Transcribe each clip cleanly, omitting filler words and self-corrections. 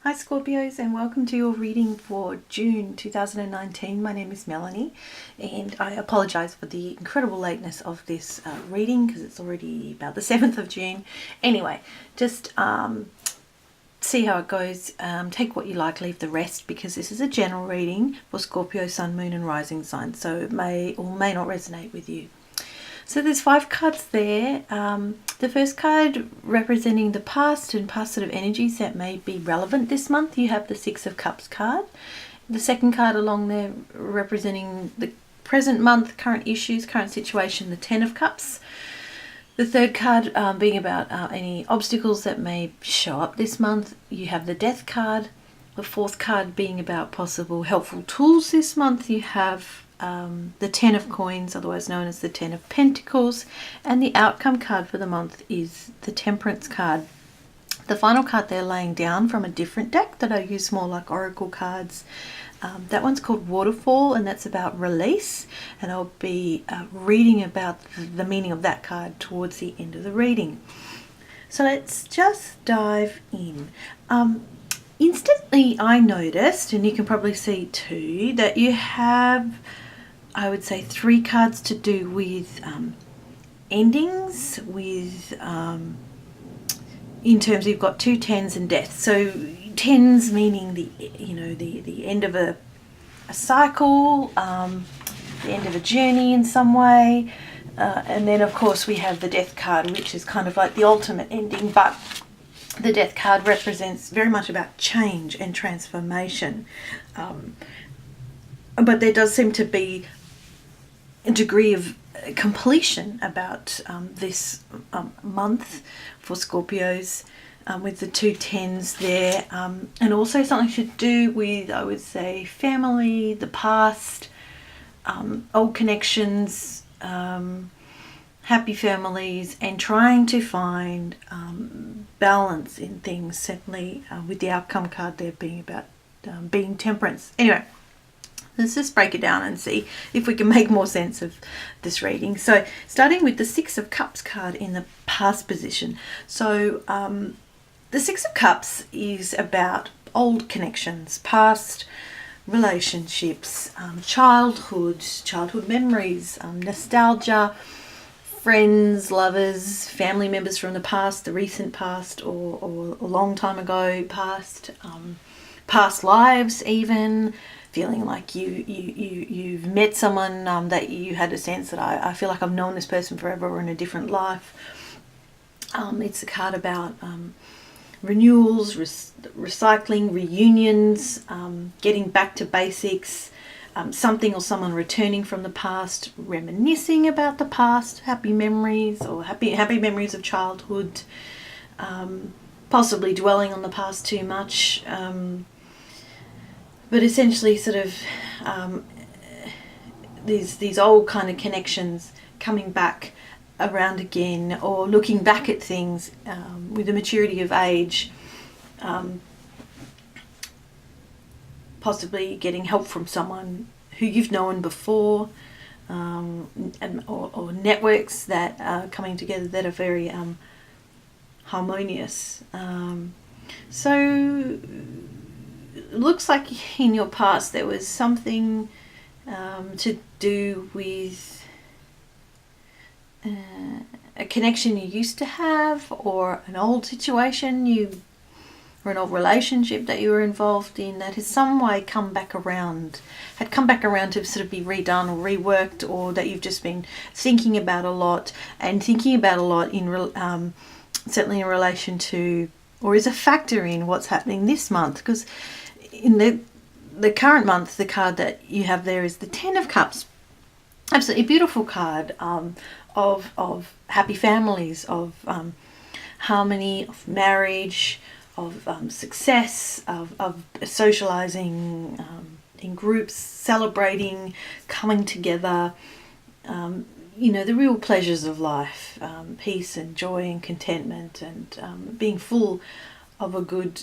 Hi Scorpios, and welcome to your reading for June 2019. My name is Melanie, and I apologise for the incredible lateness of this reading because it's already about the 7th of June. Anyway, just see how it goes. Take what you like, leave the rest, because this is a general reading for Scorpio, Sun, Moon and Rising signs, so it may or may not resonate with you. So there's 5 cards there. The first card representing the past and past sort of energies that may be relevant this month. You have the 6 of Cups card. The second card along there representing the present month, current issues, current situation, the 10 of Cups. The third card being about any obstacles that may show up this month. You have the Death card. The fourth card being about possible helpful tools this month. You have the 10 of Coins, otherwise known as the 10 of Pentacles, and the outcome card for the month is the Temperance card. The final card they're laying down from a different deck that I use more like oracle cards. That one's called Waterfall, and that's about release, and I'll be reading about the meaning of that card towards the end of the reading. So let's just dive in. Instantly I noticed, and you can probably see too, that you have, I would say, 3 cards to do with endings, with in terms of you've got 2 10s and death. So 10s meaning the end of a cycle, the end of a journey in some way, and then of course we have the Death card, which is kind of like the ultimate ending, but the Death card represents very much about change and transformation. But there does seem to be a degree of completion about this month for Scorpios, with the 2 10s there, and also something to do with, I would say, family, the past, old connections, happy families, and trying to find balance in things, certainly with the outcome card there being about being temperance. Anyway, let's just break it down and see if we can make more sense of this reading. So starting with the 6 of Cups card in the past position. So the 6 of Cups is about old connections, past relationships, childhood memories, nostalgia, friends, lovers, family members from the past, the recent past, or a long time ago past, past lives even, feeling like you've met someone that you had a sense that I feel like I've known this person forever or in a different life. It's a card about renewals, recycling, reunions, getting back to basics, something or someone returning from the past, reminiscing about the past, happy memories or happy memories of childhood, possibly dwelling on the past too much, but essentially sort of these old kind of connections coming back around again, or looking back at things with the maturity of age, possibly getting help from someone who you've known before, or networks that are coming together that are very harmonious. So it looks like in your past there was something to do with a connection you used to have, or an old situation or an old relationship that you were involved in that has some way come back around to sort of be redone or reworked, or that you've just been thinking about a lot in certainly in relation to, or is a factor in what's happening this month. Because in the current month, the card that you have there is the 10 of Cups. Absolutely beautiful card of happy families, of harmony, of marriage, of success, of socializing in groups, celebrating, coming together, the real pleasures of life, peace and joy and contentment, and being full of a good,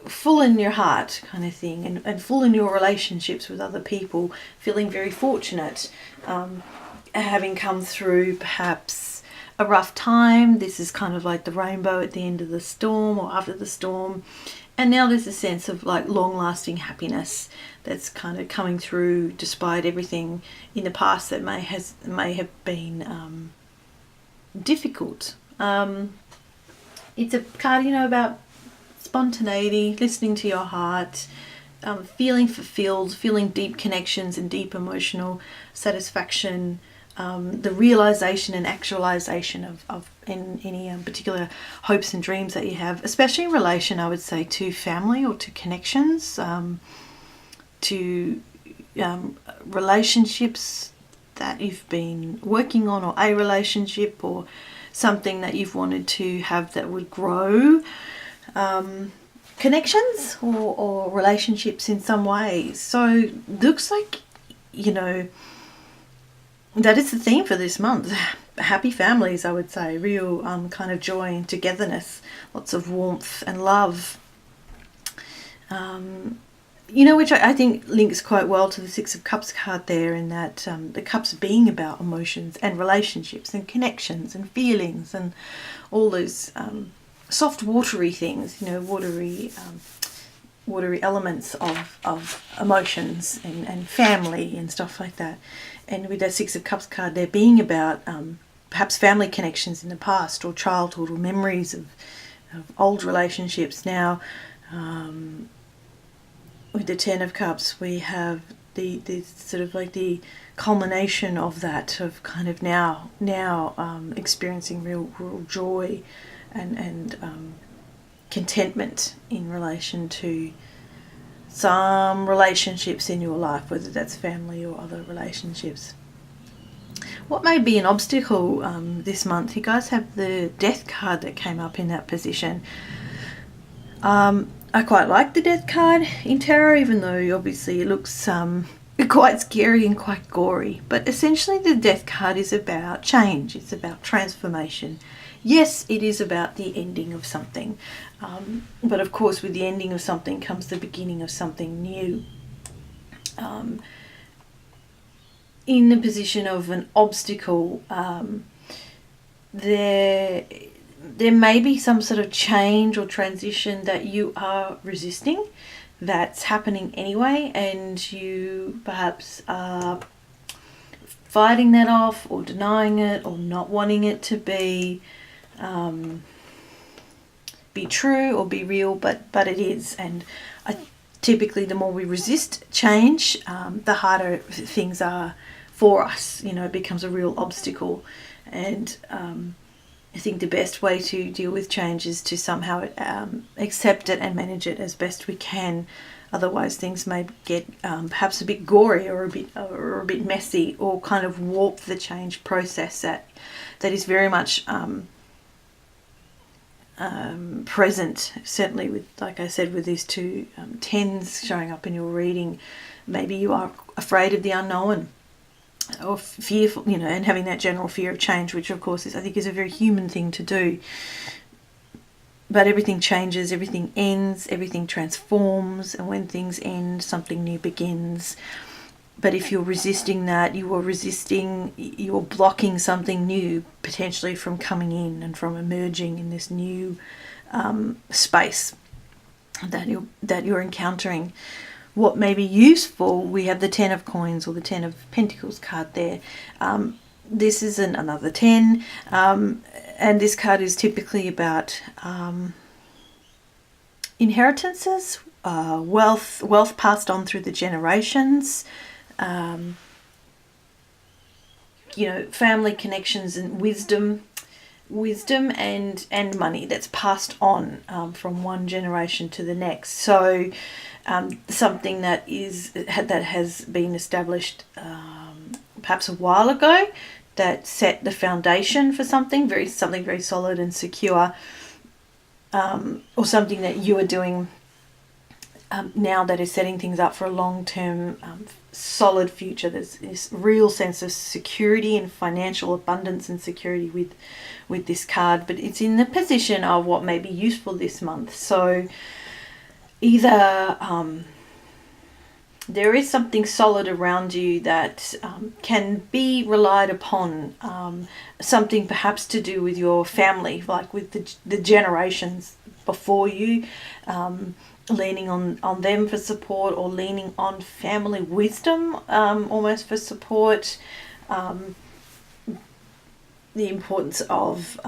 full in your heart kind of thing, and full in your relationships with other people, feeling very fortunate, having come through perhaps a rough time. This is kind of like the rainbow at the end of the storm or after the storm. And now there's a sense of like long-lasting happiness that's kind of coming through despite everything in the past that may have been difficult. It's a card, about spontaneity, listening to your heart, feeling fulfilled, feeling deep connections and deep emotional satisfaction, the realization and actualization of any particular hopes and dreams that you have, especially in relation, I would say, to family or to connections, to relationships that you've been working on, or a relationship or something that you've wanted to have that would grow. Connections or relationships in some ways. So looks like, that is the theme for this month. Happy families, I would say. Real kind of joy and togetherness. Lots of warmth and love. Which I think links quite well to the Six of Cups card there, in that the cups being about emotions and relationships and connections and feelings and all those soft watery things, watery elements of emotions and family and stuff like that. And with that Six of Cups card there being about perhaps family connections in the past, or childhood, or memories of old relationships. Now with the Ten of Cups, we have the sort of like the culmination of that, of kind of now experiencing real joy and contentment in relation to some relationships in your life, whether that's family or other relationships. What may be an obstacle this month? You guys have the Death card that came up in that position. I quite like the Death card in tarot, even though obviously it looks quite scary and quite gory. But essentially the Death card is about change. It's about transformation. Yes, it is about the ending of something. But of course, with the ending of something comes the beginning of something new. In the position of an obstacle, there may be some sort of change or transition that you are resisting, that's happening anyway, and you perhaps are fighting that off, or denying it, or not wanting it to be true or be real, but it is. And typically the more we resist change, the harder things are for us. It becomes a real obstacle. And I think the best way to deal with change is to somehow accept it and manage it as best we can. Otherwise, things may get perhaps a bit gory or a bit messy, or kind of warp the change process that is very much present. Certainly, with, like I said, with these two tens showing up in your reading, maybe you are afraid of the unknown, or fearful, and having that general fear of change, which of course I think is a very human thing to do. But everything changes, everything ends, everything transforms, and when things end, something new begins. But if you're resisting that, you're blocking something new potentially from coming in and from emerging in this new space that you're encountering. What may be useful, we have the Ten of Coins or the Ten of Pentacles card there. This is another 10, and this card is typically about inheritances, wealth passed on through the generations, family connections and wisdom and money that's passed on from one generation to the next. So something that has been established perhaps a while ago, that set the foundation for something very solid and secure, or something that you are doing now that is setting things up for a long-term solid future. There's this real sense of security and financial abundance and security with this card, but it's in the position of what may be useful this month. So either there is something solid around you that can be relied upon. Something perhaps to do with your family, like with the generations before you, leaning on them for support, or leaning on family wisdom almost for support. The importance of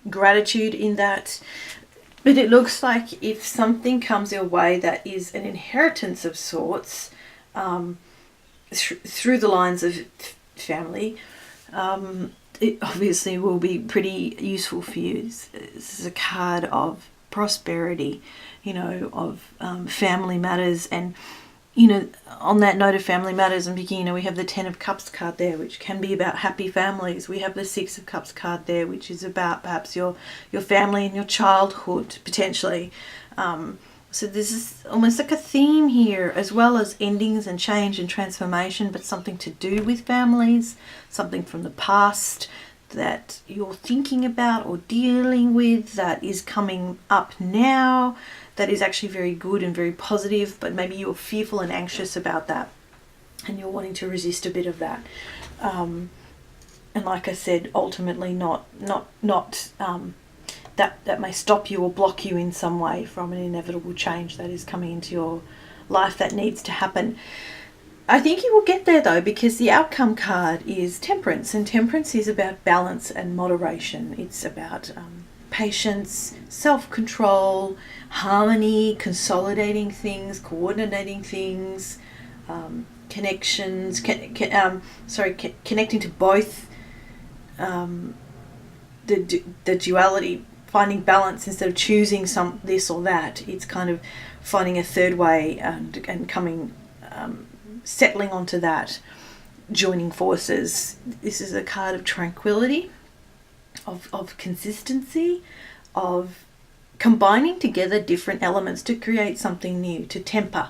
gratitude in that. But it looks like if something comes your way that is an inheritance of sorts, through the lines of family, it obviously will be pretty useful for you. This is a card of prosperity, of family matters. And, on that note of family matters, I'm thinking, we have the Ten of Cups card there, which can be about happy families. We have the Six of Cups card there, which is about perhaps your family and your childhood, potentially. So this is almost like a theme here, as well as endings and change and transformation, but something to do with families, something from the past that you're thinking about or dealing with that is coming up now, that is actually very good and very positive, but maybe you're fearful and anxious about that and you're wanting to resist a bit of that. And like I said, ultimately not that may stop you or block you in some way from an inevitable change that is coming into your life that needs to happen. I think you will get there though, because the outcome card is Temperance, and Temperance is about balance and moderation. It's about patience, self-control, harmony, consolidating things, coordinating things, connections, connecting to both the duality, finding balance instead of choosing this or that. It's kind of finding a third way and coming, settling onto that, joining forces. This is a card of tranquility, of consistency, of combining together different elements to create something new, to temper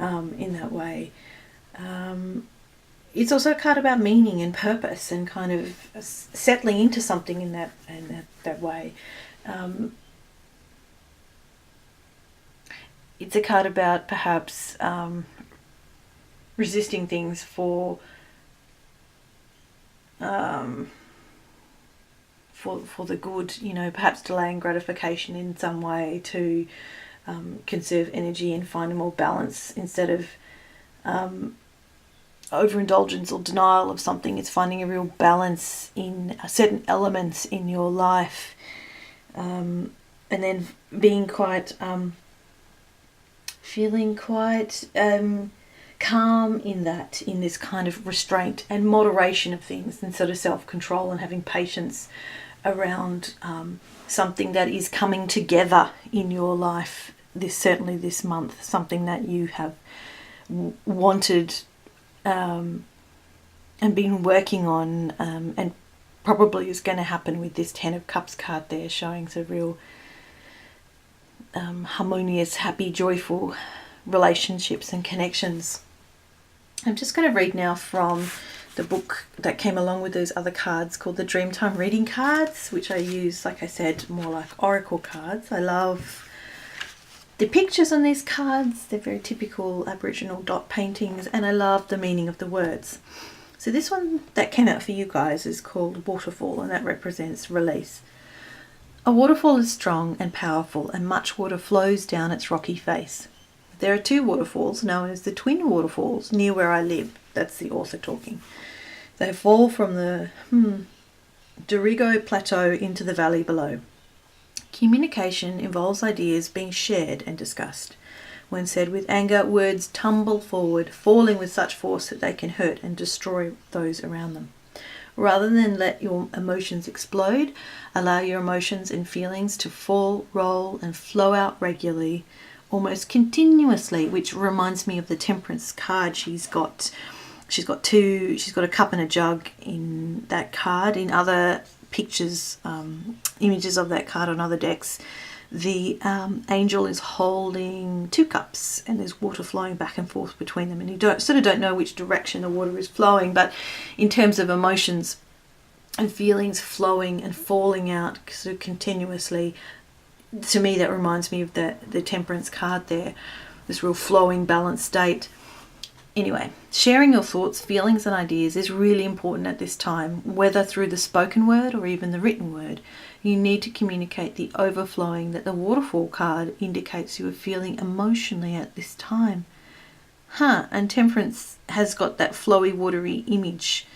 in that way. It's also a card about meaning and purpose and kind of settling into something in that way. It's a card about perhaps resisting things for the good, perhaps delaying gratification in some way to conserve energy and find a more balance instead of overindulgence or denial of something. It's finding a real balance in certain elements in your life, and then being quite feeling quite calm in this kind of restraint and moderation of things, and sort of self-control and having patience around something that is coming together in your life certainly this month, something that you have wanted and been working on, and probably is going to happen with this Ten of Cups card there, showing some real harmonious, happy, joyful relationships and connections. I'm just going to read now from the book that came along with those other cards, called the Dreamtime Reading Cards, which I use, like I said, more like oracle cards. I love the pictures on these cards. They're very typical Aboriginal dot paintings, and I love the meaning of the words. So this one that came out for you guys is called Waterfall, and that represents release. A waterfall is strong and powerful, and much water flows down its rocky face. There are two waterfalls known as the Twin Waterfalls near where I live. That's the author talking. They fall from the Dorigo Plateau into the valley below. Communication involves ideas being shared and discussed. When said with anger, words tumble forward, falling with such force that they can hurt and destroy those around them. Rather than let your emotions explode, allow your emotions and feelings to fall, roll, and flow out regularly, almost continuously, which reminds me of the Temperance card. She's got a cup and a jug in that card. In other pictures, images of that card on other decks, the angel is holding two cups, and there's water flowing back and forth between them, and you don't know which direction the water is flowing, but in terms of emotions and feelings flowing and falling out so continuously, to me that reminds me of the Temperance card there. this real flowing, balanced state. Anyway, sharing your thoughts, feelings and ideas is really important at this time, whether through the spoken word or even the written word. You need to communicate the overflowing that the waterfall card indicates you are feeling emotionally at this time. And Temperance has got that flowy, watery image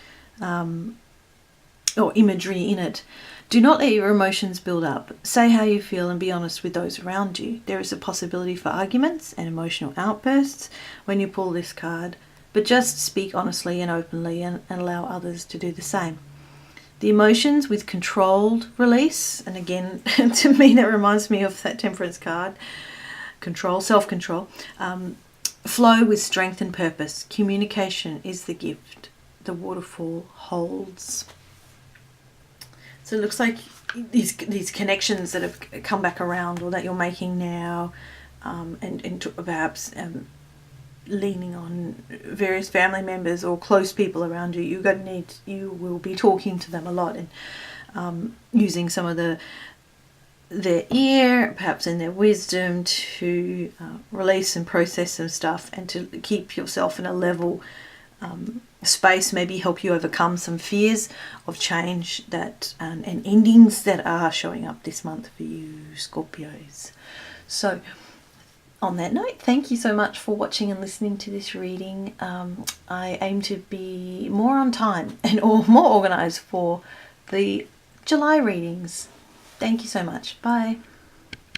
or imagery in it. Do not let your emotions build up. Say how you feel and be honest with those around you. There is a possibility for arguments and emotional outbursts when you pull this card, but just speak honestly and openly and allow others to do the same. The emotions with controlled release, and again, to me that reminds me of that Temperance card, control, self-control, flow with strength and purpose. Communication is the gift the waterfall holds. So it looks like these connections that have come back around, or that you're making now, and perhaps leaning on various family members or close people around you. You will be talking to them a lot, and using some of their ear, perhaps in their wisdom, to release and process some stuff, and to keep yourself in a level space, maybe help you overcome some fears of change that and endings that are showing up this month for you, Scorpios. So on that note, thank you so much for watching and listening to this reading. I aim to be more on time and more organized for the July readings. Thank you so much. Bye.